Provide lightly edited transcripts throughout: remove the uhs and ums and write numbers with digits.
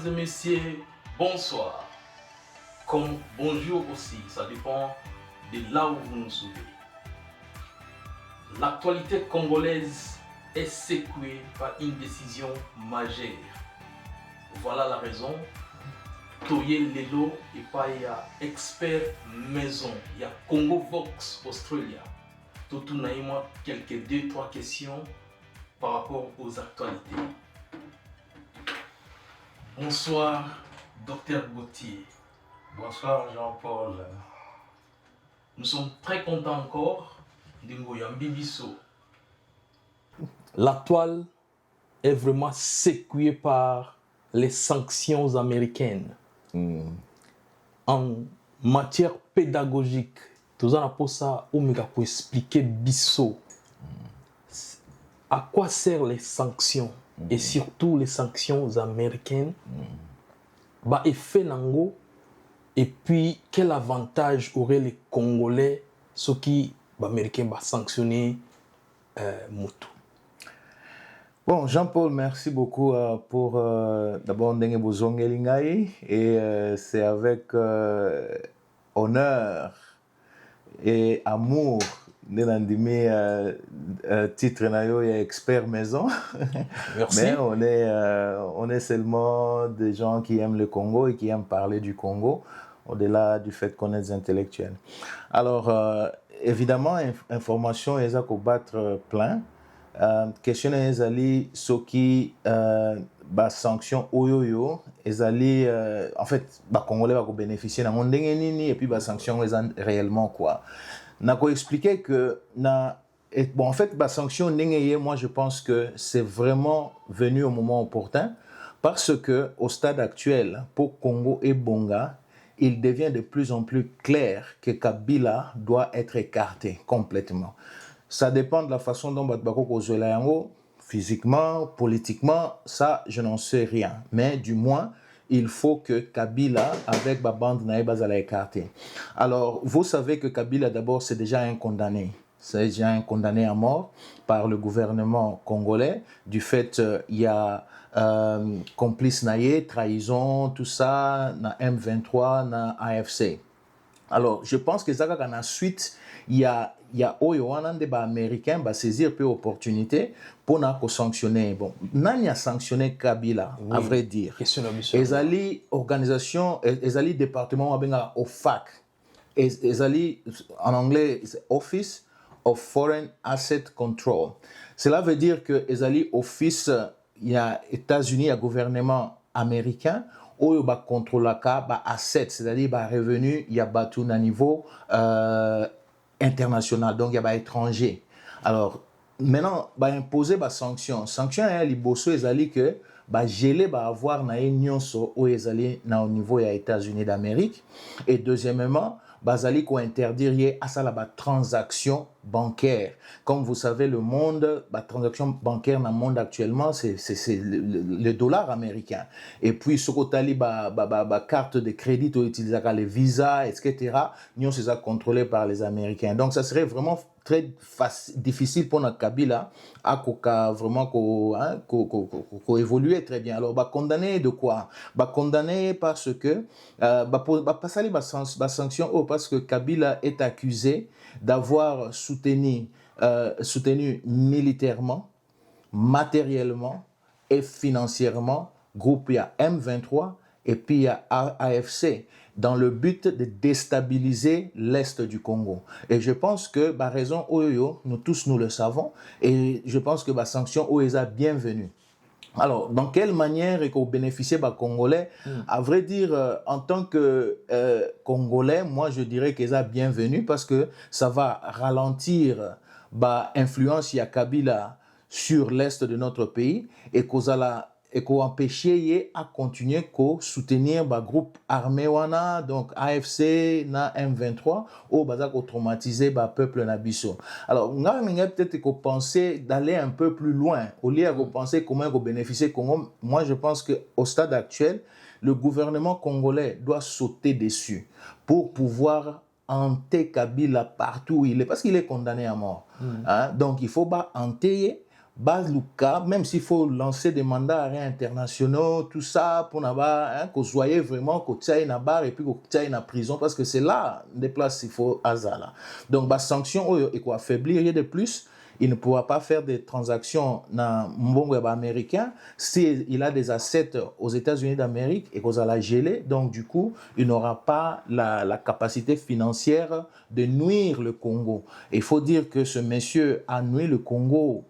Mesdames et messieurs, bonsoir. Comme bonjour aussi, ça dépend de là où vous nous suivez. L'actualité congolaise est secouée par une décision majeure. Voilà la raison. Toye Lelo et pas il y a expert maison, il y a Congo Vox Australia. Tout naïma quelques 2-3 questions par rapport aux actualités. Bonsoir, Docteur Gauthier. Bonsoir Jean-Paul. Nous sommes très contents encore de Ngoyambi Bisso. La toile est vraiment secouée par les sanctions américaines. En matière pédagogique, tout ça pour ça, pour expliquer Bisso. À quoi servent les sanctions et surtout les sanctions américaines? Bah, effet nango. Et puis, quel avantage auraient les Congolais, ceux qui, Américains, vont sanctionner Moutou? Bon, Jean-Paul, merci beaucoup pour d'abord Ndenge Bozonge Lingai. Et c'est avec honneur et amour de l'andimé titre nayo et expert maison. Merci. Mais on est seulement des gens qui aiment le Congo et qui aiment parler du Congo, au-delà du fait qu'on est des intellectuels. Alors, évidemment, information est à combattre plein. Question est ali soki sanction oyoyo ezali en fait Congolais va bénéficier na ndenge nini et puis sanction réellement quoi. Na ko expliquer que en fait sanction ndenge moi je pense que c'est vraiment venu au moment opportun parce que au stade actuel pour Congo et Bonga il devient de plus en plus clair que Kabila doit être écarté complètement. Ça dépend de la façon dont Batbako Yango, physiquement, politiquement, ça, je n'en sais rien. Mais du moins, il faut que Kabila, avec la bande Naïba, soit écarté. Alors, vous savez que Kabila, d'abord, c'est déjà un condamné. C'est déjà un condamné à mort par le gouvernement congolais. Du fait, il y a complice naïe, trahison, tout ça, na M23, na AFC. Alors, je pense que ça, ensuite, il y a Oyo, un débat américain, va saisir peu opportunité pour nous sanctionner. Bon, n'ani a sanctionné Kabila, oui, à vrai dire. Ezali organisation, ezali département abenga OFAC. Ezali en anglais Office of Foreign Asset Control. Cela veut dire que ezali office, il y a États-Unis, il y a gouvernement américain. Oyo ba contrôle ba asset, c'est-à-dire ba revenu, il y a battu à niveau international, donc il y a ba étranger. Alors maintenant ba imposer ba sanction. Sanction est liboso ezali que ba gelé ba avoir na nyonso o ezali na au niveau ya États-Unis d'Amérique et deuxièmement bazali ko interdire yé à la transaction bancaire. Comme vous savez, le monde, la transaction bancaire dans le monde actuellement, c'est le dollar américain. Et puis, ce qu'on a carte de crédit, on utilise les visas, etc. Nous, c'est contrôlé par les Américains. Donc, ça serait vraiment très difficile pour notre Kabila à vraiment évoluer très bien. Alors, condamné de quoi? Condamné parce que pas ça les sanctions parce que Kabila est accusé d'avoir soutenu militairement, matériellement et financièrement groupe M23 et puis AFC dans le but de déstabiliser l'Est du Congo. Et je pense que raison Oyo, nous tous nous le savons, et je pense que sanction Oeza bienvenue. Alors, dans quelle manière qu'on bénéficie Congolais? À vrai dire, en tant que Congolais, moi je dirais que ça bienvenue parce que ça va ralentir l'influence ya Kabila sur l'est de notre pays et qu'on empêcher à continuer à soutenir le groupe armé wana donc AFC na M23 au bazako traumatiser le peuple nabiso. Alors on a peut-être qu'on penser d'aller un peu plus loin au lieu de penser comment on bénéficier Congo. Moi je pense que au stade actuel le gouvernement congolais doit sauter dessus pour pouvoir hanter Kabila partout où il est parce qu'il est condamné à mort. Donc il faut hanter base le cas, même s'il faut lancer des mandats internationaux, tout ça, pour qu'on soit vraiment qu'on tient une barre et puis qu'on tient une prison, parce que c'est là des places il faut hasard. Donc, la sanction, il faut affaiblir de plus. Il ne pourra pas faire des transactions dans le monde américain s'il a des assets aux États-Unis d'Amérique et qu'on a la gelée. Donc, du coup, il n'aura pas la capacité financière de nuire le Congo. Et il faut dire que ce monsieur a nuit le Congo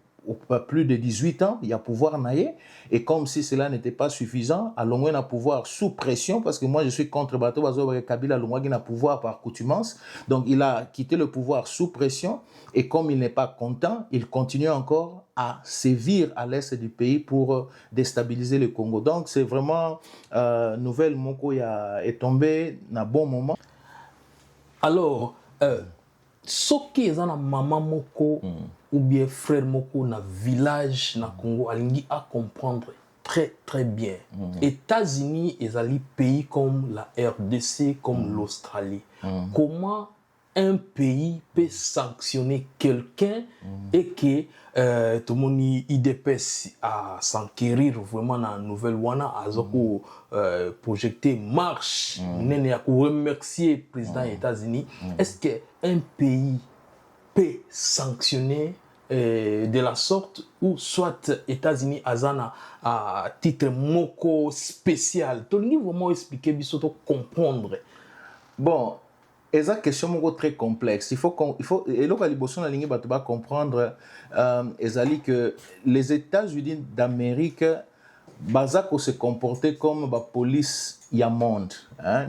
plus de 18 ans, il y a pouvoir naïe. Et comme si cela n'était pas suffisant, à Longwe a pouvoir sous pression, parce que moi je suis contre Bato Bazo Kabila, Longwe a pouvoir par coutumance. Donc il a quitté le pouvoir sous pression. Et comme il n'est pas content, il continue encore à sévir à l'est du pays pour déstabiliser le Congo. Donc c'est vraiment nouvelle Moko est tombé à bon moment. Alors, ce qui est dans maman Moko ou bien frère Moko dans village na Congo, alingi à comprendre très très bien. États-Unis et les pays comme la RDC, comme l'Australie. Comment un pays peut sanctionner quelqu'un et que tout le monde y dépêche à s'enquérir vraiment dans la nouvelle wana à projeter marche à remercier le président des États-Unis. Est-ce qu'un pays peut sanctionner de la sorte ou soit États-Unis azana à titre moko spécial? Tu peux vraiment expliquer bisoto comprendre. Bon, c'est une question très complexe. Il faut et là la ligne va comprendre que les États-Unis d'Amérique bazako se comporter comme la police ya monde,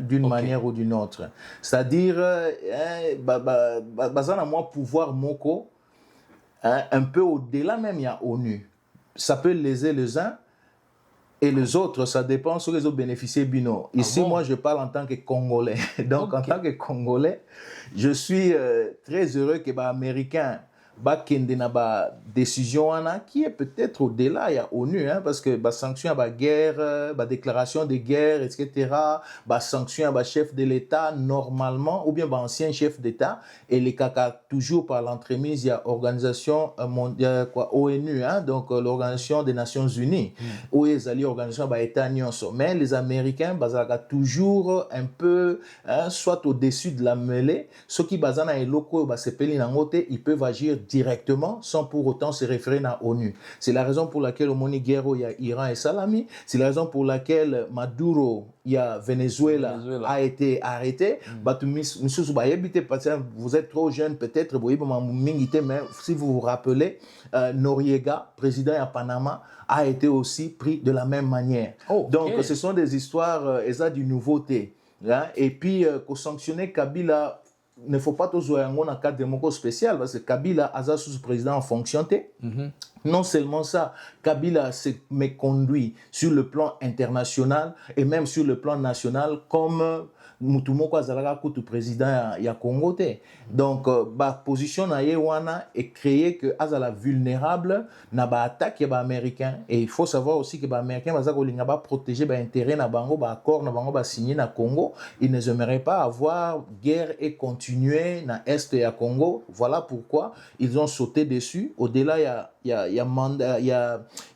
d'une manière ou d'une autre. C'est-à-dire bazana moi pouvoir moko un peu au-delà même il y a ONU. Ça peut léser les uns et les autres, ça dépend sur les autres bénéficiaires bino. Ici, moi, je parle en tant que Congolais. Donc, en tant que Congolais, je suis très heureux que les Américains bakende na ba décision qui est peut-être au-delà il y a ONU parce que ba sanction ba guerre ba déclaration de guerre etc. ba sanction ba chef de l'État normalement ou bien ba ancien chef d'État et les caca toujours par l'entremise il y a organisation mondiale quoi ONU donc l'organisation des Nations Unies où ils allaient organisation ba État nyonso mais les Américains bazaka toujours un peu soit au-dessus de la mêlée ceux qui bazana et locaux ba sepeli na ngote ils peuvent agir directement sans pour autant se référer à l'ONU. C'est la raison pour laquelle au Moni Guerro, il y a Iran et Salami. C'est la raison pour laquelle Maduro, il y a Venezuela a été arrêté. Vous êtes trop jeune peut-être, mais si vous vous rappelez, Noriega, président à Panama, a été aussi pris de la même manière. Donc ce sont des histoires d'une nouveauté. Et puis, pour sanctionner Kabila, il ne faut pas toujours avoir un cadre démocratique spécial parce que Kabila a sous président en fonction. Non seulement ça, Kabila s'est méconduit sur le plan international et même sur le plan national comme Mutumoko Azalaga Koutou président ya Congo. Donc, la position na yewana est créée que Azala vulnérable na ba attaque ya ba américain et il faut savoir aussi que ba américain bazako linga ba protéger ba intérêt na bango ba accord na bango ba signé na Congo, ils ne aimeraient pas avoir guerre et continuer na est ya Congo. Voilà pourquoi ils ont sauté dessus. Au-delà il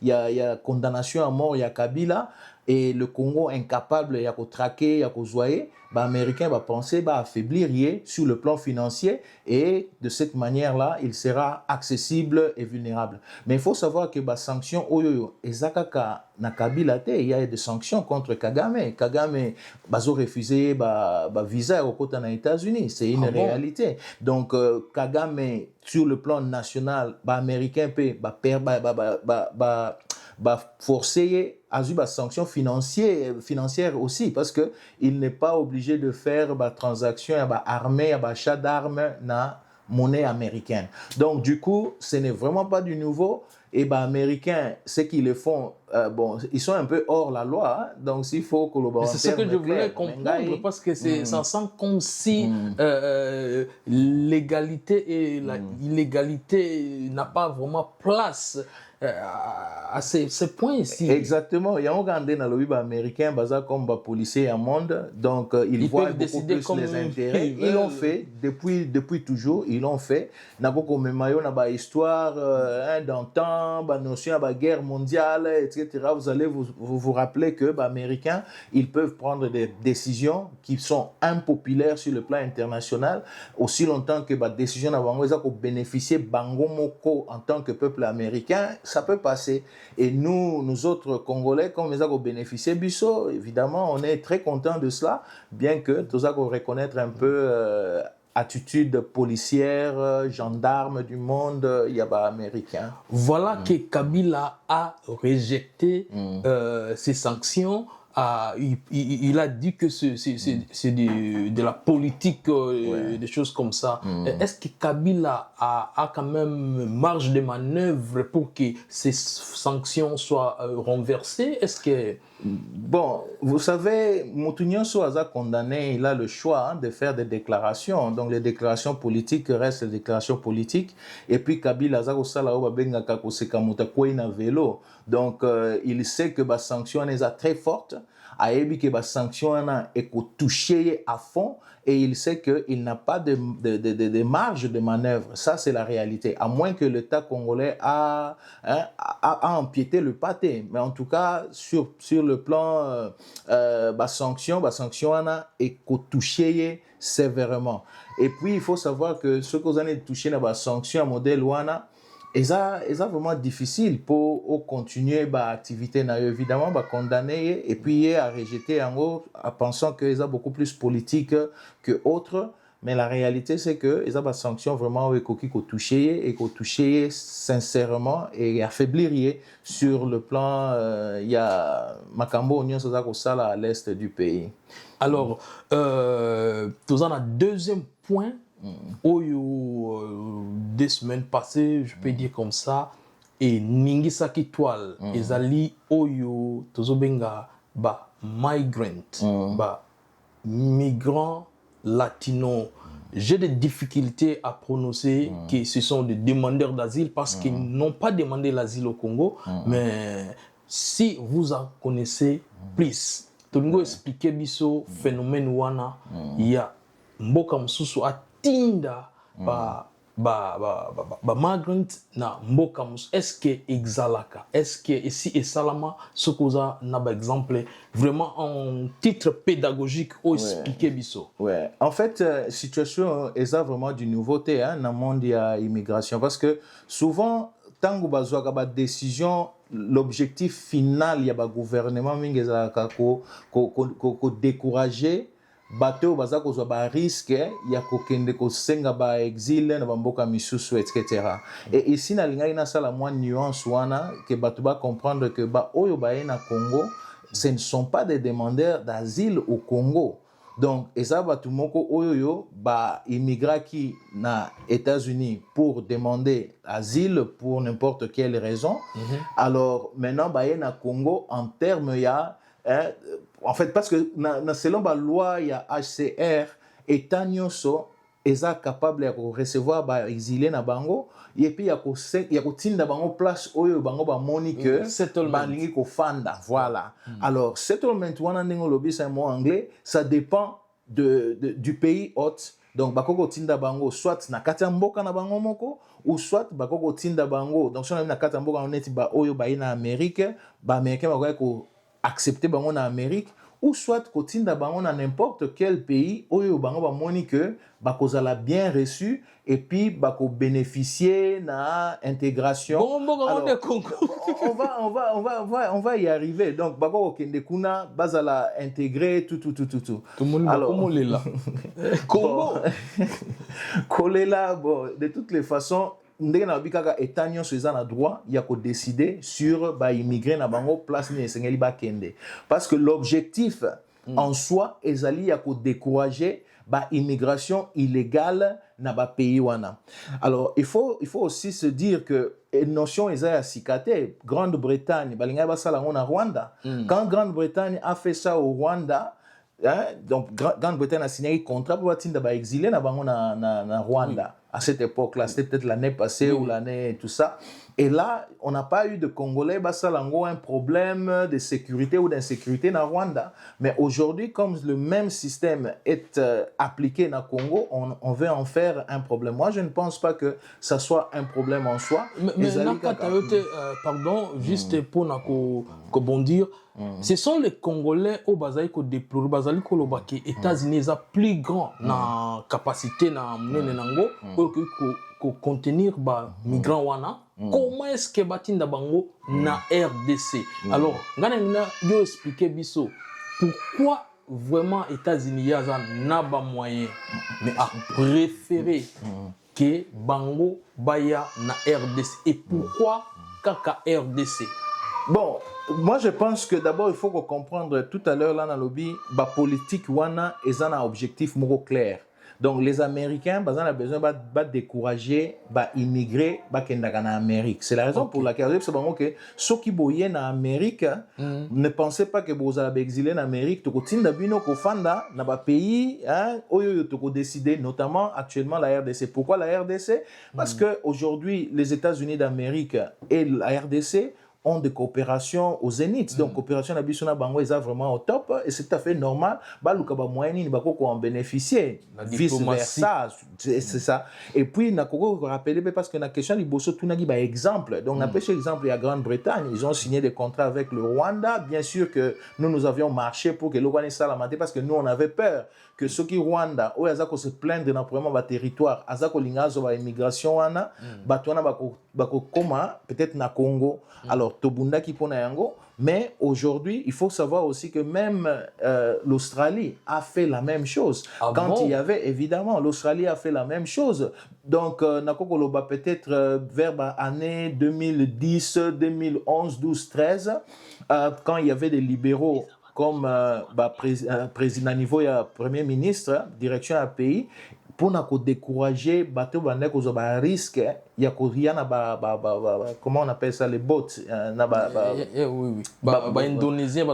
y a condamnation à mort ya Kabila et le Congo incapable ya ko traquer ya ko zoyer. Les Américains vont penser à affaiblir sur le plan financier et de cette manière-là, il sera accessible et vulnérable. Mais il faut savoir que les sanctions, il y a des sanctions contre Kagame. Kagame a refusé le visa aux États-Unis. C'est une réalité. Donc, Kagame, sur le plan national, les Américains peuvent forcer à des sanctions financières aussi parce que il n'est pas obligé de faire des transactions armées, des achats d'armes na monnaie américaine. Donc du coup, ce n'est vraiment pas du nouveau et les Américains, ce qu'ils le font, ils sont un peu hors la loi. Donc s'il faut collaborer. C'est ce que je voulais comprendre parce que ça sent comme si l'égalité et l'illégalité n'a pas vraiment place à ces points ici. Exactement. Il y a un Ougandais dans le américain, comme policier à monde, donc ils voient beaucoup plus les intérêts. Ils l'ont fait depuis toujours. Ils l'ont fait. N'a pas comme maillot, n'a pas histoire d'antan, notion de guerre mondiale, etc. Vous allez vous rappeler que Américains, ils peuvent prendre des décisions qui sont impopulaires sur le plan international aussi longtemps que décision n'avant ils ont bénéficié bango moko en tant que peuple américain, ça peut passer. Et nous autres Congolais, comme ils ont bénéficié biso, évidemment, on est très contents de cela, bien que tout ça qu'on reconnaître un peu attitude policière, gendarme du monde, il y a américain. Voilà que Kabila a rejeté ces sanctions. Il a dit que c'est de la politique, des choses comme ça. Est-ce que Kabila a quand même marge de manœuvre pour que ces sanctions soient renversées? Est-ce que... Bon, vous savez, Moutounian Soaza condamné, il a le choix de faire des déclarations. Donc les déclarations politiques restent les déclarations politiques. Et puis Kabila Zako Salao Benga Kakoseka Mutakwena vélo. Donc il sait que la sanction est très forte. Aébi que la sanction est touchée à fond. Et il sait qu'il n'a pas de marge de manœuvre. Ça, c'est la réalité. À moins que l'État congolais a empiété le pâté. Mais en tout cas, sur le plan sanction est touché sévèrement. Et puis, il faut savoir que ce que vous avez touché dans la sanction modèle Wana, c'est vraiment difficile pour continuer l'activité. Évidemment, condamner et puis à rejeter en gros, en pensant qu'ils ont beaucoup plus politique que autres. Mais la réalité, c'est qu'ils ont des sanctions vraiment qui ont touché sincèrement et affaiblir sur le plan. Il y a Makambo, Union Sosakosala à l'est du pays. Alors, nous avons un deuxième point. Des semaines passées, je peux dire comme ça, et Ningisa Kitwal, ezali oyo tozobenga migrants latinos. J'ai des difficultés à prononcer que ce sont des demandeurs d'asile parce qu'ils n'ont pas demandé l'asile au Congo, mais si vous en connaissez plus, Tongo expliquer biso phénomène wana, il y a mboka msusu tinda migrant na mboka mus. Est-ce que exalaka, est-ce que ici et salama ce causa na ba exemple vraiment en titre pédagogique ou expliquer biso. Ouais, en fait situation est ça vraiment du nouveauté dans le monde de l'immigration parce que souvent tango bazwaka ba décision l'objectif final ya ba gouvernement mingi ezalaka ko décourager bateau baza kozwa ba risque ya kokende kosenga ba exil na bamboka misusu etc. Et ici na lingai na sala moins nuance wana que bato ba comprendre que ba oyo ba na Congo ce ne sont pas des demandeurs d'asile au Congo. Donc eza bato moko oyo ba immigrant qui na États-Unis pour demander asile pour n'importe quelle raison. Alors maintenant ba na Congo en termes ya en fait, parce que selon la loi, il y a HCR, État nyonso est capable de recevoir les exilés na bango, et puis il y a une place où bango ba monique balingi ko fanda, voilà. Alors settlement wana ndingo lobi c'est un mot anglais, ça dépend du pays hôte. Donc bakoko tinda bango soit na kati ya mboka na bango moko ou soit bakoko tinda bango donc si on a na kati ya mboka on est ba oyo ba ina Amérique, ba américain ba ko accepter bango na Amérique ou soit kotinda bango na n'importe quel pays oyo bango ba moni que bakozala bien reçu et puis bako bénéficier na intégration. Alors, on va y arriver. Donc bako kende kuna bazala intégrer tout. Alors comment là Congo kolela bon de toutes les façons ndenge na bikaka état nyonso eza na droit ya ko décider sur ba immigré na bango place ni esengeli ba kende parce que l'objectif en soi ezali ya ko décourager ba immigration illégale na ba pays wana. Alors il faut aussi se dire que notion eza ya sikate Grande-Bretagne balinga ba sala ngona Rwanda quand Grande-Bretagne a fait ça au Rwanda. Donc Grande-Bretagne a signé un contrat pour atteindre ba exilé na bango na Rwanda à cette époque là, c'était peut-être l'année passée ou l'année tout ça. Et là, on n'a pas eu de Congolais, Bassalango, un problème de sécurité ou d'insécurité dans Rwanda. Mais aujourd'hui, comme le même système est appliqué dans le Congo, on veut en faire un problème. Moi, je ne pense pas que ça soit un problème en soi. Mais pardon, juste pour bondir, ce sont les Congolais au Bazali qui déplorent, Bazali qui ont les États-Unis sont plus grands dans capacité na Nango pour contenir les migrants wana. Comment est-ce que batinda bango na RDC? Alors, je expliquer biso pourquoi vraiment États-Unis n'a pas moyen mais a préféré que bango baya na RDC et pourquoi kaka RDC? Bon, moi je pense que d'abord il faut comprendre tout à l'heure là dans le lobby, la politique wana est un objectif moko clair. Donc les Américains, ils ont besoin de décourager, d'immigrer, en Amérique. C'est la raison pour laquelle ceux qui boyaient en Amérique ne pensaient pas que vous allez exilés en Amérique. Tu continues d'abino kofanda dans un pays où tu décidé, notamment actuellement la RDC. Pourquoi la RDC? Parce que aujourd'hui les États-Unis d'Amérique et la RDC ont des coopérations au zénith. Donc, coopération na biso na bango est vraiment au top et c'est tout à fait normal. Lukaba moyeni ni bako en bénéficier. Vice versa, c'est ça. Et puis, na koko rappeler parce que na question liboso tout na gi ba exemple. Donc, na pêche exemple il y a Grande-Bretagne, ils ont signé des contrats avec le Rwanda. Bien sûr que nous avions marché pour que l'Ouganda salamate parce que nous on avait peur que ceux qui Rwanda ou azako se plaindre dans vraiment ba territoire, azako lingazo ba immigration wana, batwana bako koma peut-être na Congo. Alors tobunda ki pona yango, mais aujourd'hui, il faut savoir aussi que même l'Australie a fait la même chose. Il y avait évidemment l'Australie a fait la même chose. Donc nakokoloba peut-être vers l'année 2010, 2011, 12, 13 quand il y avait des libéraux comme président niveau, il y a premier ministre, direction à pays, pour nous décourager, bateau bandé cause ba risque, il y a rien comment on appelle ça les bots, oui. Indonésien,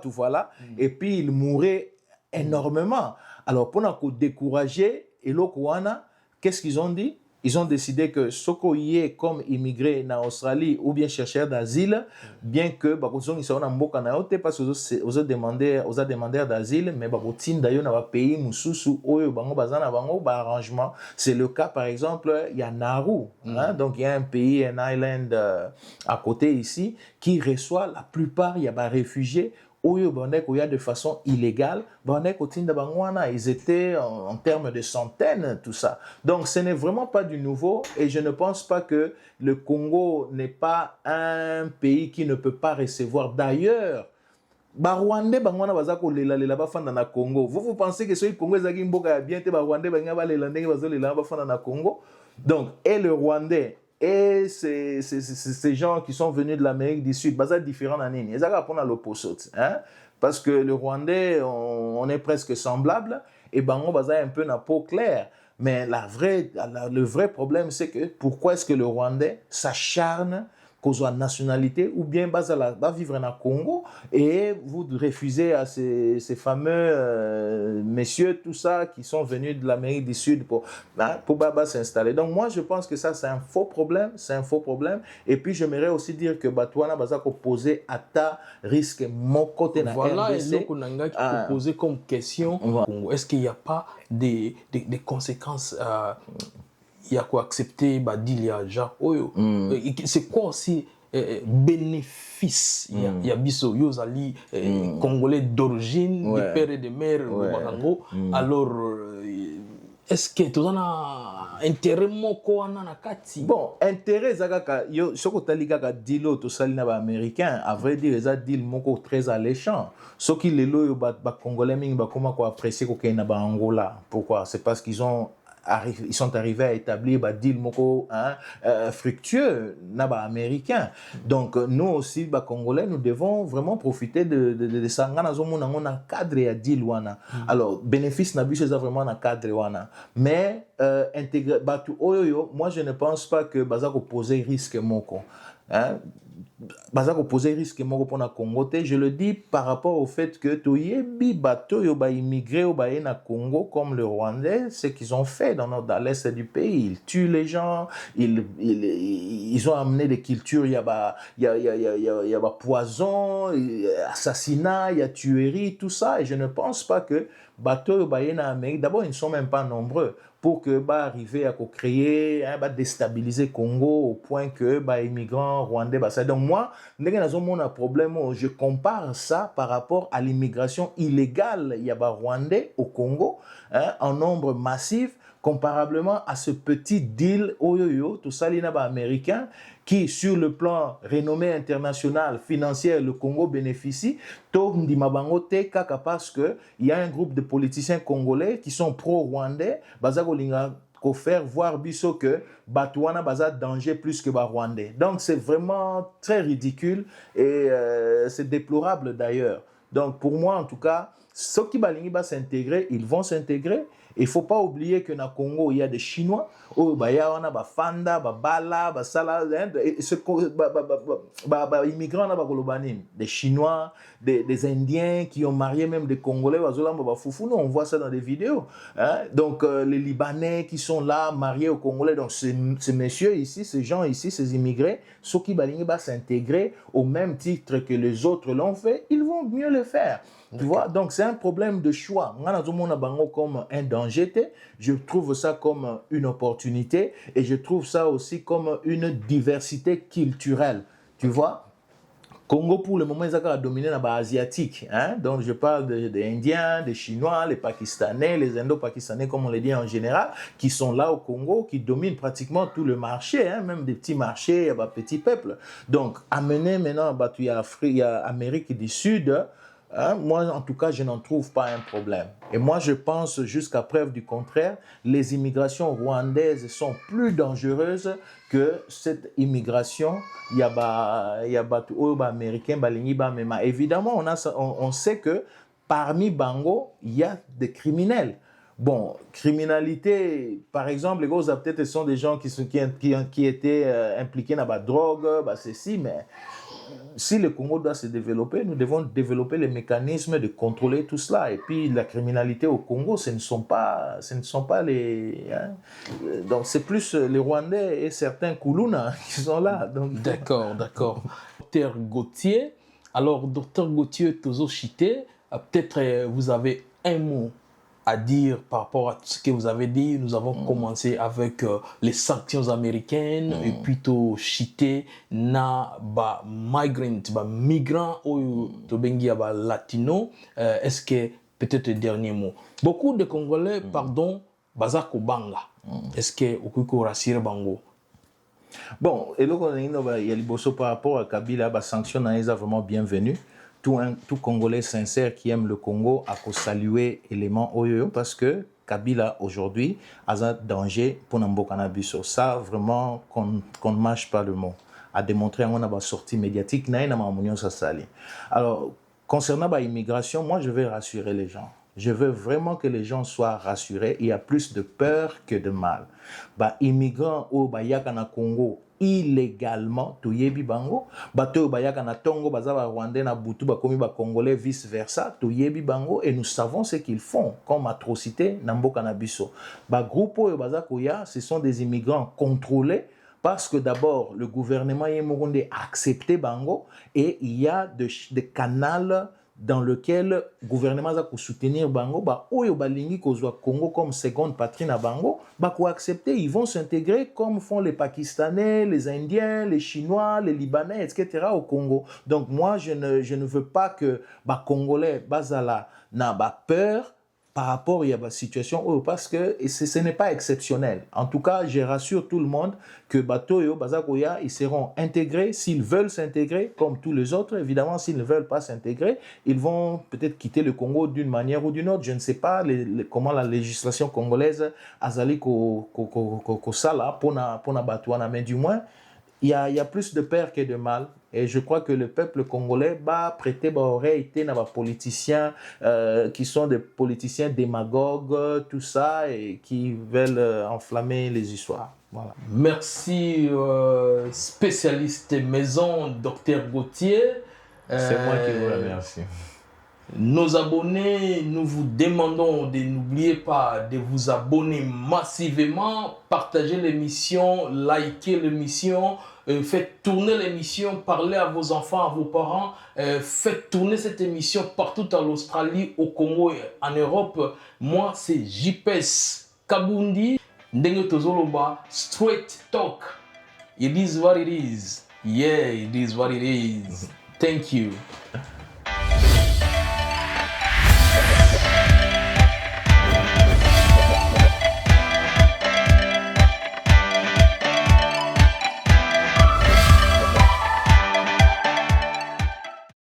voilà, et puis il mourait énormément. Alors pour nous décourager, et l'Okwana, qu'est-ce qu'ils ont dit? Ils ont décidé que ceux qui sont comme immigrés en Australie ou bien chercheurs d'asile, bien que ils sont en mboka na yote parce que aux demandeurs d'asile, mais ils d'ailleurs dans pays mususu oyo bango bazana bango arrangement. C'est le cas par exemple, il y a Nauru, donc il y a un pays, un island à côté ici qui reçoit la plupart il y a des réfugiés. De façon illégale, ils étaient en termes de centaines, tout ça. Donc ce n'est vraiment pas du nouveau et je ne pense pas que le Congo n'est pas un pays qui ne peut pas recevoir. D'ailleurs, Rwandais Congo. Vous pensez que ce Congo est bien Rwandais Congo? Donc, et le Rwandais et ces gens qui sont venus de l'Amérique du Sud, c'est différent en Inde. Ils ont à l'opposé, parce que le Rwandais, on est presque semblable et Bango baza un peu na peau claire. Mais le vrai problème, c'est que pourquoi est-ce que le Rwandais s'acharne qu'on soit nationalité ou bien va vivre en Congo et vous refusez à ces fameux messieurs, tout ça, qui sont venus de l'Amérique du Sud pour s'installer. Donc moi, je pense que ça, c'est un faux problème. Et puis, j'aimerais aussi dire que Batouana Bazako posé à ta risque mon côté na voilà, RDC. Voilà, et là, poser comme question, est-ce qu'il n'y a pas des conséquences il y a quoi accepter deal ya ja oyo c'est quoi aussi bénéfice il y a biso yozali congolais d'origine de père et de mère bakango alors est-ce que tu as intérêt moko wana na kati? Bon, intérêt zakaka yo soko tali kaka dilo to sali na ba américain, à vrai dire ça deal moko très alléchant. Soki lelo yo ba congolais mingi ba comment ko apprécier ko kena ba Angola. Pourquoi? C'est parce qu'ils sont arrivés à établir un deal fructueux américain. Donc nous aussi Congolais, nous devons vraiment profiter de ça. On a cadre et deal wana. Alors bénéfice na c'est vraiment un cadre wana. Mais intégrer moi je ne pense pas que bazako poser risque moko. baza ko poser risque moko pona Congo te. Je le dis par rapport au fait que toyebi bato yo ba immigré au baye na Congo comme le Rwandais, ce qu'ils ont fait dans l'est du pays, ils tuent les gens, ils ont amené des cultures, il y a poison, assassinat, il y a tuerie, tout ça, et je ne pense pas que bato yo baye na Amérique, d'abord ils ne sont même pas nombreux pour que bah arriver à créer bah déstabiliser Congo au point que bah immigrants rwandais bah ça. Donc moi ndenge nazomona problème, je compare ça par rapport à l'immigration illégale il y a bah rwandais au Congo en nombre massif comparablement à ce petit deal oyoyo tout ça les américains qui sur le plan renommée internationale financière le Congo bénéficie parce que il y a un groupe de politiciens congolais qui sont pro-rwandais qu'on faire voir biso que Batouana baza danger plus que Rwandais. Donc c'est vraiment très ridicule et c'est déplorable d'ailleurs. Donc pour moi en tout cas, ceux qui va s'intégrer, ils vont s'intégrer. Il ne faut pas oublier que dans Congo, il y a des Chinois, Fanda, Bala, immigrants, des Chinois, des Indiens qui ont marié même des Congolais, on voit ça dans des vidéos. Hein? Donc les Libanais qui sont là, mariés aux Congolais, donc ces messieurs ici, ces gens ici, ces immigrés, ceux qui vont s'intégrer au même titre que les autres l'ont fait, ils vont mieux le faire. Tu vois, donc c'est un problème de choix. Comme un danger, je trouve ça comme une opportunité et je trouve ça aussi comme une diversité culturelle. Tu vois, Congo pour le moment ils ont dominé dans l'asiatique, hein? Donc je parle des Indiens, des Chinois, les Pakistanais, les Indo-Pakistanais comme on les dit en général, qui sont là au Congo, qui dominent pratiquement tout le marché, hein? Même des petits marchés, petits peuples. Donc amener maintenant, il y a Amérique du Sud. Hein, moi, en tout cas, je n'en trouve pas un problème. Et moi, je pense, jusqu'à preuve du contraire, les immigrations rwandaises sont plus dangereuses que cette immigration américain. Évidemment, on sait que parmi Bango, il y a des criminels. Bon, criminalité, par exemple, les gars, peut-être ce sont des gens qui étaient impliqués dans la drogue, ceci, mais si le Congo doit se développer, nous devons développer les mécanismes de contrôler tout cela. Et puis la criminalité au Congo, ce ne sont pas les... Hein, donc c'est plus les Rwandais et certains Kuluna qui sont là. D'accord. Docteur Gauthier, alors docteur Gauthier Tozo Chité, peut-être vous avez un mot à dire par rapport à ce que vous avez dit. Nous avons commencé avec les sanctions américaines et plutôt chité na migrants ou latino. Est-ce que peut-être le dernier mot? Beaucoup de Congolais, bazako banga. Est-ce que okuko rassure bango? Bon, et là il y a les par rapport à Kabila, sanctions est vraiment bienvenue. Tout Congolais sincère qui aime le Congo a saluer l'élément Oyo parce que Kabila aujourd'hui a un danger pour Namboka Biso. Ça vraiment qu'on ne mâche pas le mot. A démontré qu'on a une sortie médiatique. Alors concernant l'immigration, moi je vais rassurer les gens. Je veux vraiment que les gens soient rassurés. Il y a plus de peur que de mal. Immigrants au Yakana Congo illégalement toyebi bango bato bayaka na tongo bazaba rwandais na butu bakomi ba congolais vice versa toyebi bango et nous savons ce qu'ils font comme atrocité na mboka na biso groupe oyo bazakoya ce sont des immigrants contrôlés parce que d'abord le gouvernement yemorondé a accepté bango et il y a des canaux dans lequel le gouvernement va soutenir Bango, oyo balingi kozwa Congo comme seconde patrie na Bango, ko accepter, ils vont s'intégrer comme font les Pakistanais, les Indiens, les Chinois, les Libanais, etc. au Congo. Donc moi, je ne veux pas que Congolais bazala na peur par rapport à la situation, parce que ce n'est pas exceptionnel. En tout cas, je rassure tout le monde que Batoyo, Bazakoya, ils seront intégrés s'ils veulent s'intégrer, comme tous les autres. Évidemment, s'ils ne veulent pas s'intégrer, ils vont peut-être quitter le Congo d'une manière ou d'une autre. Je ne sais pas comment la législation congolaise a zali ko sala pour na Batouana, mais du moins, il y a plus de peur que de mal. Et je crois que le peuple congolais va prêter oreille à des politiciens qui sont des politiciens démagogues, tout ça, et qui veulent enflammer les histoires. Voilà. Merci, spécialiste maison, Dr Gauthier. C'est moi qui vous remercie. Nos abonnés, nous vous demandons de n'oubliez pas de vous abonner massivement, partager l'émission, liker l'émission, faites tourner l'émission, parlez à vos enfants, à vos parents, faites tourner cette émission partout en Australie, au Congo et en Europe. Moi, c'est JPS Kabundi, Ndenge Tozoloba, Straight Talk. It is what it is. Yeah, it is what it is. Thank you.